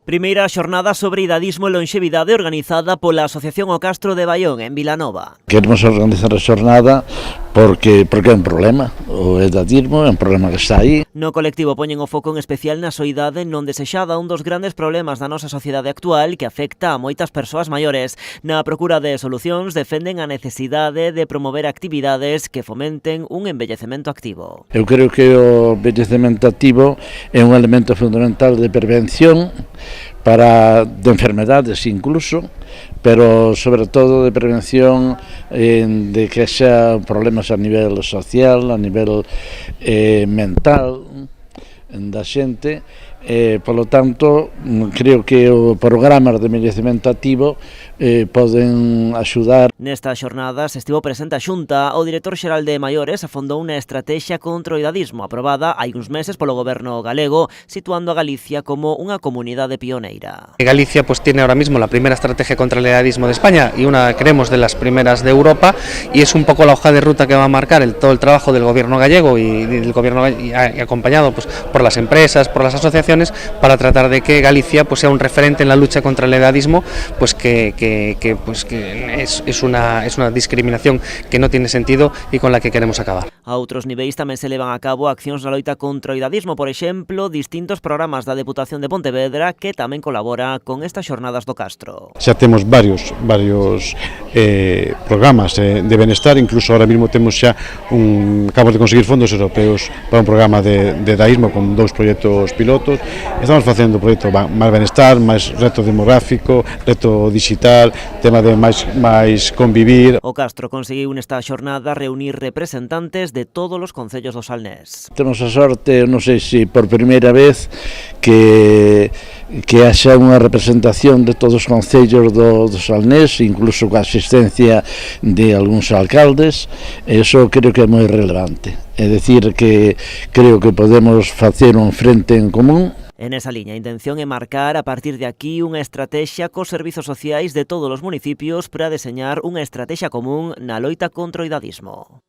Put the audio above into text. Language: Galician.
Primeira xornada sobre idadismo e lonxevidade organizada pola Asociación O Castro de Baión en Vilanova. Queremos organizar a xornada porque é un problema, o edadismo é un problema que está aí. No colectivo poñen o foco en especial na soidade non desexada, un dos grandes problemas da nosa sociedade actual que afecta a moitas persoas maiores. Na procura de solucións defenden a necesidade de promover actividades que fomenten un envellecemento activo. Eu creo que o envellecemento activo é un elemento fundamental de prevención de enfermedades incluso, pero sobre todo de prevención de que xa problemas a nivel social, a nivel mental da xente. Polo tanto, creo que o programa de envellecemento activo poden axudar. Nesta xornada se estivo presente a Xunta. O director xeral de Maiores afondou unha estrategia contra o idadismo aprobada hai uns meses polo goberno galego, situando a Galicia como unha comunidade pioneira. Galicia pues tiene ahora mismo la primera estrategia contra el edadismo de España y una, creemos, de las primeras de Europa, y es un poco la hoja de ruta que va a marcar todo el trabajo del gobierno gallego y acompañado pues por las empresas, por las asociaciones, para tratar de que Galicia pues sea un referente en la lucha contra el edadismo, pues que es una discriminación que no tiene sentido y con la que queremos acabar. A outros niveis tamén se levan a cabo accións na loita contra o idadismo, por exemplo, distintos programas da Deputación de Pontevedra que tamén colabora con estas xornadas do Castro. Xa temos varios programas de benestar, incluso ahora mismo temos xa acabamos de conseguir fondos europeos para un programa de edadismo con 2 proxectos pilotos. Estamos facendo proxecto máis benestar, máis reto demográfico, reto digital, tema de máis convivir. O Castro conseguiu nesta xornada reunir representantes de todos os concellos do Salnés. Temos a sorte, non sei se por primeira vez, que haxa unha representación de todos os concellos do Salnés, incluso coa asistencia de algúns alcaldes. Eso creo que é moi relevante. É dicir, que creo que podemos facer un frente en común. En esa liña, a intención é marcar a partir de aquí unha estrategia cos servizos sociais de todos os municipios para deseñar unha estrategia común na loita contra o idadismo.